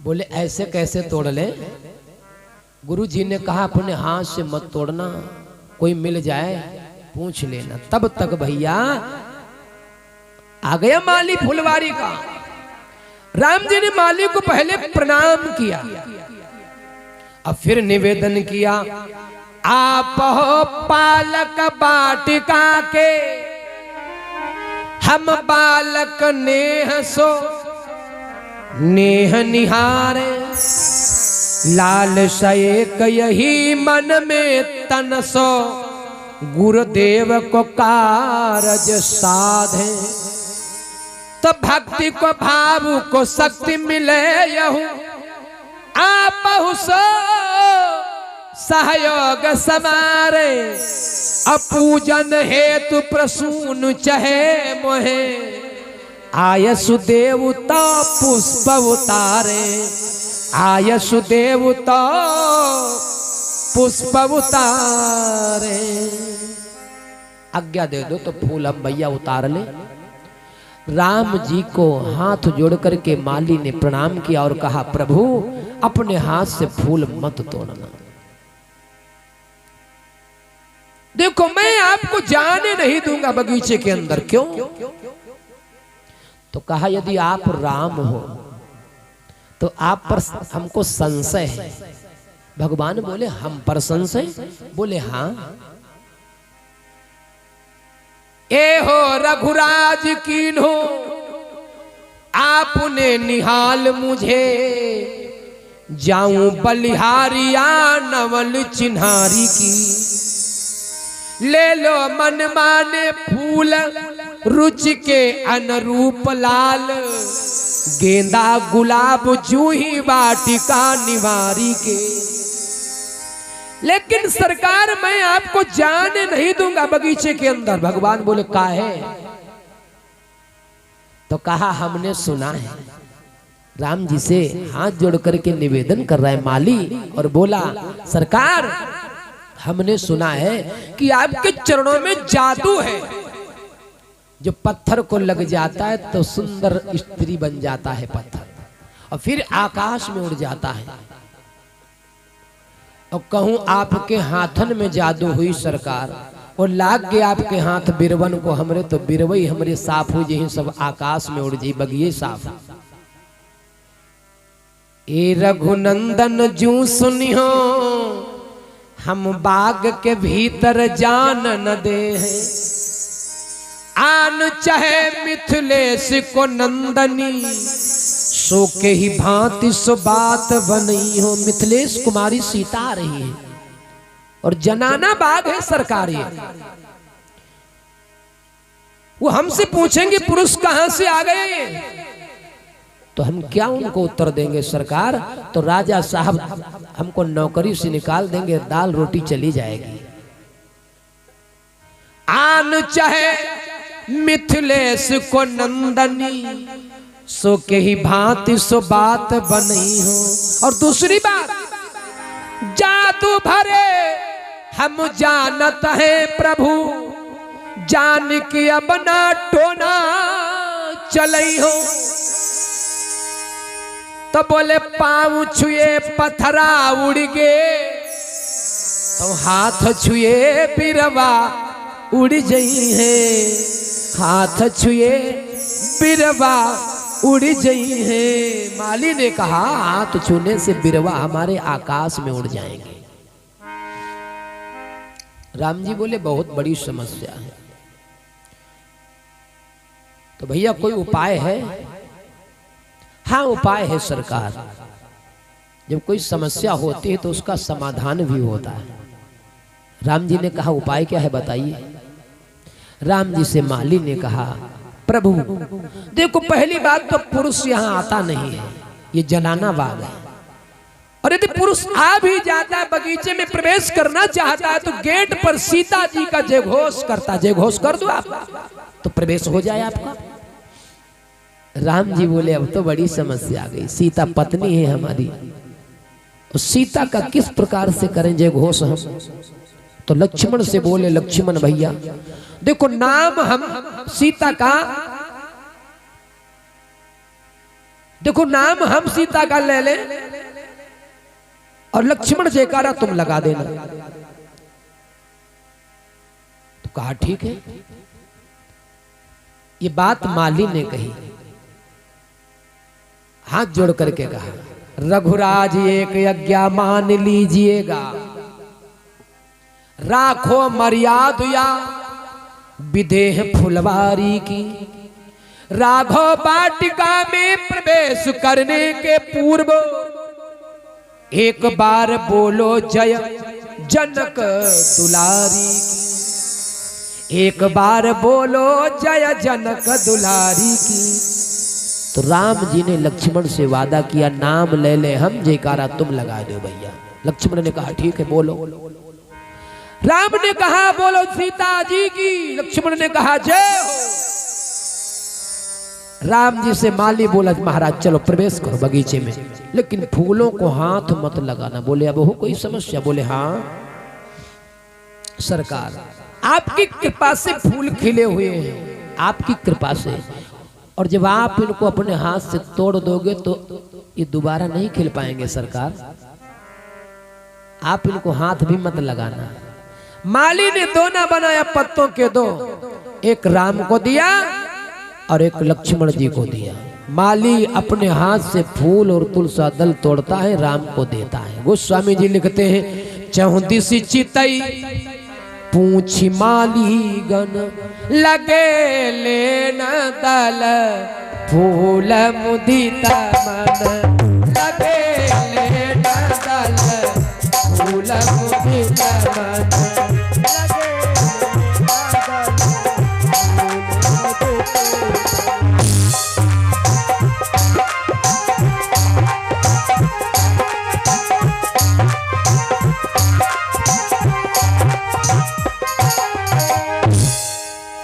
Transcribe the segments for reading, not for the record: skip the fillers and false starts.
बोले ऐसे कैसे तोड़ ले? गुरु जी ने कहा अपने हाथ से मत तोड़ना, कोई मिल जाए पूछ लेना। तब तक भैया आ गया माली फुलवारी का। राम जी ने माली को पहले प्रणाम किया और फिर निवेदन किया, आप हो पालक बाटिका के, हम बालक नेह सो नेह निहारे, लाल शयक यही मन में तन सो, गुरुदेव को कारज साधे। तो भक्ति को भाव को शक्ति मिले यहू, आप सो सहयोग समारे, अपूजन हेतु प्रसून चहे मोहे, आयसु देवता पुष्प उतारे, आयसु देवता पुष्प उतारे। आज्ञा दे दो तो फूल हम भैया उतार ले। राम जी को हाथ जोड़ करके माली ने प्रणाम किया और कहा, प्रभु अपने हाथ से फूल मत तोड़ना, देखो मैं आपको जाने नहीं दूंगा बगीचे के अंदर। क्यों? तो कहा यदि आप राम हो तो आप पर हमको संशय है। भगवान बोले हम पर संशय? बोले हाँ। ए हो रघुराज कीन हो, आपने निहाल मुझे, जाऊं बलिहारिया नवल चिन्हारी की, ले लो मन माने फूल रुचि के अनुरूप लाल, गेंदा गुलाब जूही वाटिका निवारी के। लेकिन सरकार मैं आपको जाने नहीं दूंगा बगीचे के अंदर। भगवान बोले काहे? तो कहा हमने सुना है, राम जी से हाथ जोड़ करके निवेदन कर रहा है माली, और बोला सरकार हमने सुना है कि आपके चरणों में जादू है, जो पत्थर को लग जाता है तो सुंदर स्त्री बन जाता है पत्थर, और फिर आकाश में उड़ जाता है। और कहूं आपके हाथन में जादू हुई सरकार, और लाग गया आपके हाथ बिरवन को हमरे, तो बिरवई हमरे साफ हो जाए, सब आकाश में उड़ जाए बगिए साफ। ए रघुनंदन जू सुनियो, हम बाग के भीतर जान न दे हैं, आन चाहे मिथिलेश को नंदनी, सो के ही भांति सो बात बनी हो। मिथिलेश कुमारी सीता आ रही है और जनाना बाग है सरकारी, वो हमसे पूछेंगे पुरुष कहां से आ गए, तो हम क्या उनको उत्तर देंगे सरकार? तो राजा साहब हमको नौकरी से निकाल देंगे, दाल रोटी चली जाएगी। आन चाहे मिथिलेश को नंदनी, सो के ही भांति सो बात बनी हो। और दूसरी बात, जादू भरे हम जानत है प्रभु, जान के अब ना टोना चलई हो। तो बोले पाँव छुए पत्थरा उड़ गे, तो हाथ छुए बिरवा उड़ जई है, हाथ छुए बिरवा उड़ जई है। माली ने कहा हाथ छूने से बिरवा हमारे आकाश में उड़ जाएंगे। राम जी बोले बहुत बड़ी समस्या है, तो भैया कोई उपाय है? हाँ उपाय है सरकार, जब कोई समस्या होती है तो उसका समाधान भी होता है। राम जी ने कहा उपाय क्या है बताइए? राम जी से माली ने कहा प्रभु देखो पहली बात तो पुरुष यहाँ आता नहीं है, ये जनाना बाग है, और यदि पुरुष आ भी जाता है बगीचे में प्रवेश करना चाहता है तो गेट पर सीता जी का जय घोष करता, जय घोष कर दो आप तो प्रवेश हो जाए आपका। राम जी बोले अब तो बड़ी समस्या आ गई, सीता पत्नी है हमारी, तो सीता का किस प्रकार से करें जय घोष हम? तो लक्ष्मण से बोले लक्ष्मण भैया देखो नाम हम सीता का देखो नाम हम सीता का ले लें और लक्ष्मण जयकारा तुम लगा देना। तो कहा ठीक है। ये बात माली ने कही, हाथ जोड़ करके कहा रघुराज एक आज्ञा मान लीजिएगा, राखो मर्यादा विदेह फुलवारी की। राघव वाटिका में प्रवेश करने के पूर्व एक बार बोलो जय जनक दुलारी की। एक बार बोलो जय जनक दुलारी की। तो राम जी ने लक्ष्मण से वादा किया नाम ले ले हम, जयकारा तुम लगा दो भैया। लक्ष्मण ने कहा ठीक है बोलो। राम ने कहा बोलो सीता जी की। लक्ष्मण ने कहा जय हो। राम जी से माली बोला महाराज चलो प्रवेश करो बगीचे में, लेकिन फूलों को हाथ मत लगाना। बोले अब हो कोई समस्या? बोले हाँ सरकार आपकी कृपा से फूल खिले हुए हैं, आपकी कृपा से, और जब आप इनको अपने हाथ से तोड़ दोगे तो ये दोबारा नहीं खिल पाएंगे सरकार, आप इनको हाथ भी मत लगाना। माली ने दोना बनाया पत्तों के दो, एक राम को दिया और एक लक्ष्मण जी को दिया। माली अपने हाथ से फूल और तुलसा दल तोड़ता है, राम को देता है। गोस्वामी जी लिखते हैं चहुदिसी चितई पूछी माली गण, लगे लेन दल फूल मुदित मन। लगे लेन दल फूल मुदित मन।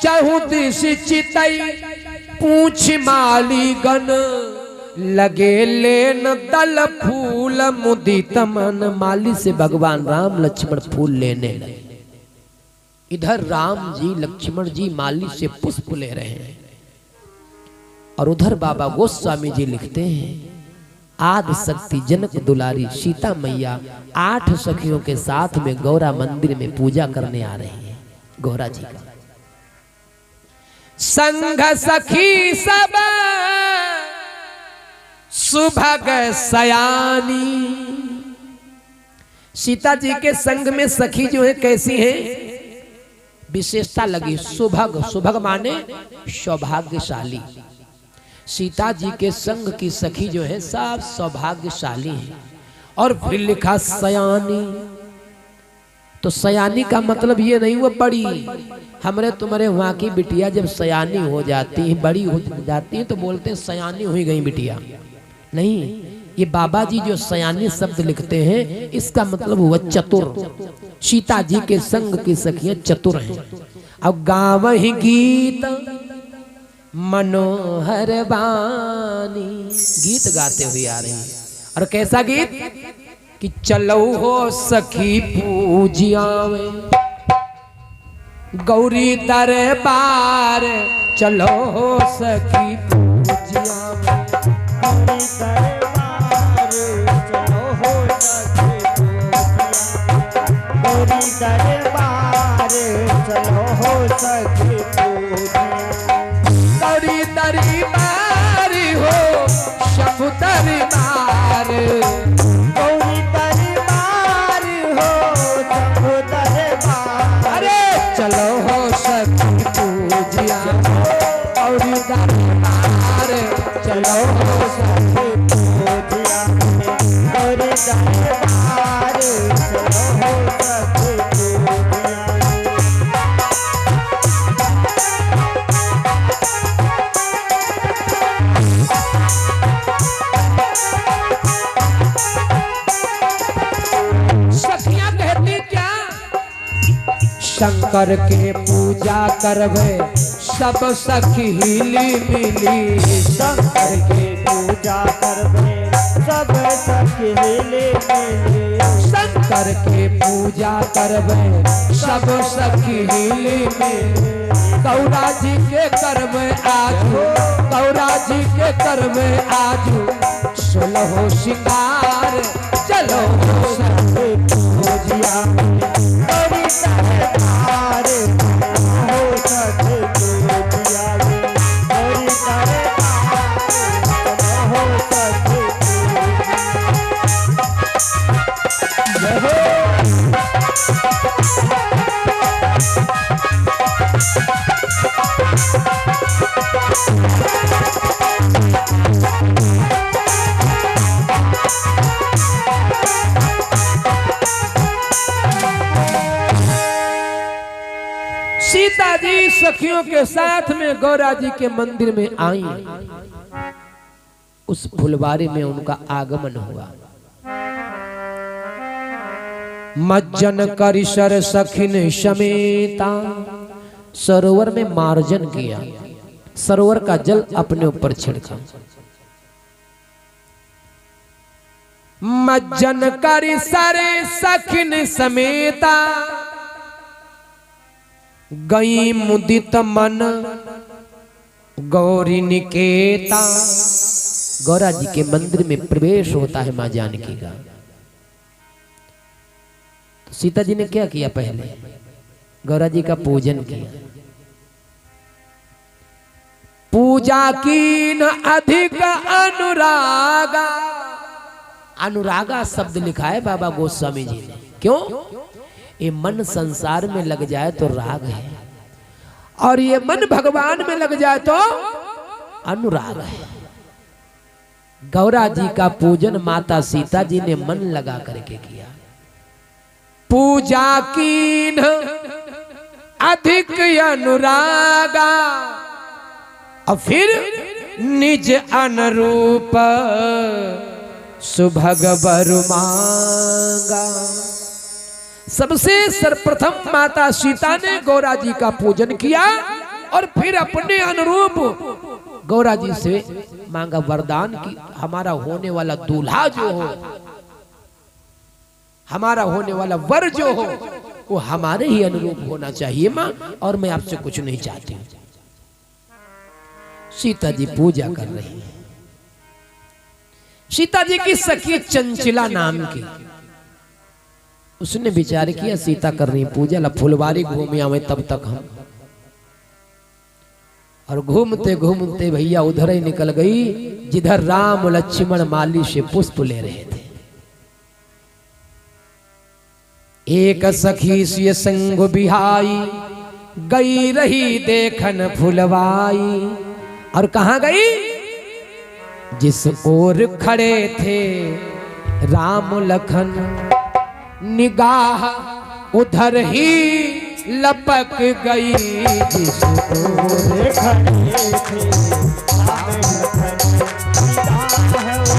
चहुदिसी चितई पूछ माली गण, लगे लेन दल फूल मुदित मन। माली से भगवान राम लक्ष्मण फूल लेने लगे। इधर राम जी लक्ष्मण जी माली से पुष्प ले रहे हैं, और उधर बाबा गोस्वामी जी लिखते हैं आदि शक्ति जनक दुलारी सीता मैया 8 सखियों के साथ में गौरा मंदिर में पूजा करने आ रही है गौरा जी का। संघ सखी सब सुभग सयानी। सीता जी के संग में सखी जो है कैसी है? विशेषता लगी सुभग। सुभग माने सौभाग्यशाली। सीता जी के संग की सखी जो है सब सौभाग्यशाली है। और फिर लिखा सयानी। तो सयानी का मतलब ये नहीं हुआ बड़ी। हमरे तुम्हारे वहां की बिटिया जब सयानी हो जाती है, बड़ी हो जाती है, तो बोलते हैं सयानी हुई गई बिटिया। नहीं, ये बाबा जी जो सयानी शब्द लिखते हैं इसका मतलब हुआ चतुर। सीता जी के संग की सखियां चतुर हैं। अब गाव ही गीत मनोहर बानी, गीत गाते हुए आ रही है। और कैसा गीत कि चलो हो सखी पूजियावे गौरी दरबार। चलो हो सखी पूजियावे गौरी दरबार। चलो हो सखी पूजियावे गौरी दरबार। चलो हो सखी पूजियावे गौरी दरबार हो शंभु दरबार। चलो हो सखी पूजिया गौरी दरबार। चलो हो सखी पूजिया गौरी दरबार। चलो हो सखी पूजिया। सखियां कहती क्या? शंकर के पूजा करवे सब सखी हिली मिली। शंकर के पूजा करवे सब सखी हिली मिली। शंकर करके पूजा करबे सब सखी हिली में। गौरा जी के करबे आजू, गौरा जी के करबे आजू 16 सिंगार। चलो सखी पूजिया गौरी सरकार, हो सखी पूजिया गौरी सरकार, हो सखी सीता जी सखियों के साथ में गौरा जी के मंदिर में आई। उस फुलवारी में उनका आगमन हुआ। मज्जन करिशर सखिन समेता, सरोवर में मार्जन किया, सरोवर का जल अपने ऊपर छिड़का। मज्जन करिशर सखिन समेता, गई मुदित मन गौरी निकेता। गौरा जी के मंदिर में प्रवेश होता है मां जानकी का। तो सीता जी ने क्या किया? पहले गौरा जी का पूजन किया। पूजा की न अधिक अनुरागा, अनुरागा शब्द लिखा है बाबा गोस्वामी जी ने। क्यों? ये मन संसार में लग जाए तो राग है, और ये मन भगवान में लग जाए तो अनुराग है। गौरा जी का पूजन माता सीता जी ने मन लगा करके किया। पूजा कीन अधिक अनुरागा, और फिर निज अनुरूप सुभग वर मांगा। सबसे सर्वप्रथम माता सीता ने गौरा जी का पूजन किया और फिर अपने अनुरूप गौरा जी से मांगा वरदान की हमारा होने वाला दूल्हा जो हो, हमारा होने वाला वर जो हो, वो हमारे ही अनुरूप होना चाहिए मां, और मैं आपसे कुछ नहीं चाहती हूं। सीता जी पूजा कर रही हैं। सीता जी की सखी चंचला नाम की, उसने विचार किया सीता कर रही पूजा, ला फुलवारी घूमे आवे तब तक हम। और घूमते घूमते भैया उधर ही निकल गई जिधर राम लक्ष्मण माली से पुष्प ले रहे थे। एक सखी से संग बिहाई, गई रही देखन फुलवाई। और कहां गई? जिस ओर खड़े थे राम लखन, निगाह उधर ही लपक गई। जिस ओर खड़े थे राम लखन, निगाह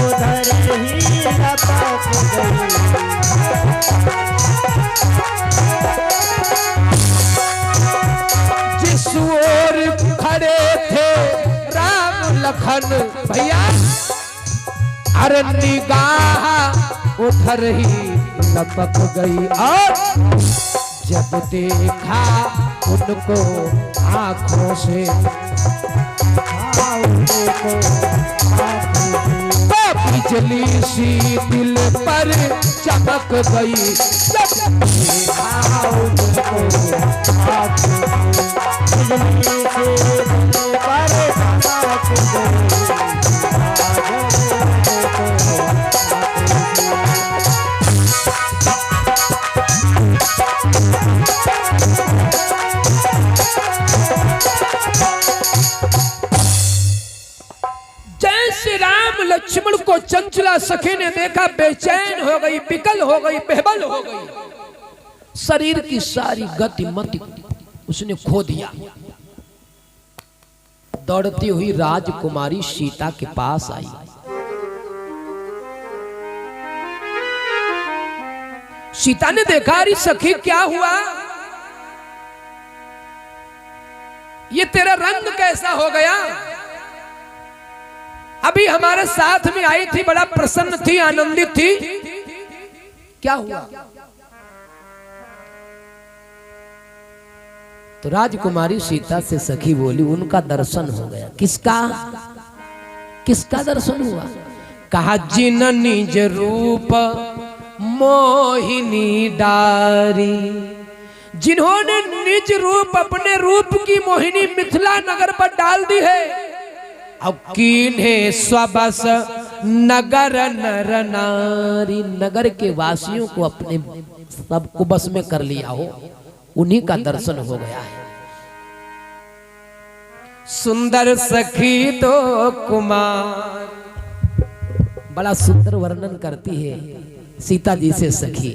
उधर ही लपक गई। जिस ओर खड़े थे राम लखन भैया, अरे निगाह उधर ही लपक गई। और जब देखा उनको आंखों से, तो बिजली सी दिल पर चमक गई। जब देखा उनको बिजली से दिल पर चमक गई। जैसे राम लक्ष्मण को चंचला सखी ने देखा, बेचैन हो गई, विकल हो गई, बेबल हो गई। शरीर की सारी गति मति उसने खो दिया। दौड़ती हुई राजकुमारी सीता के पास आई। सीता ने देखा, अरे सखी क्या हुआ? ये तेरा रंग कैसा हो गया? अभी हमारे साथ में आई थी, बड़ा प्रसन्न थी, आनंदित थी, क्या हुआ? तो राजकुमारी सीता से सखी बोली, उनका दर्शन हो गया। किसका? किसका दर्शन हुआ? कहा जिन निज रूप मोहिनी डारी, जिन्होंने निज रूप अपने रूप की मोहिनी मिथिला नगर पर डाल दी है। अब कीन्हे स्वबस नगर नर नारी, नगर के वासियों को अपने सबको बस में कर लिया हो, उन्हीं का दर्शन हो गया है। सुंदर सखी तो कुमार, बड़ा सुंदर वर्णन करती है सीता जी से सखी।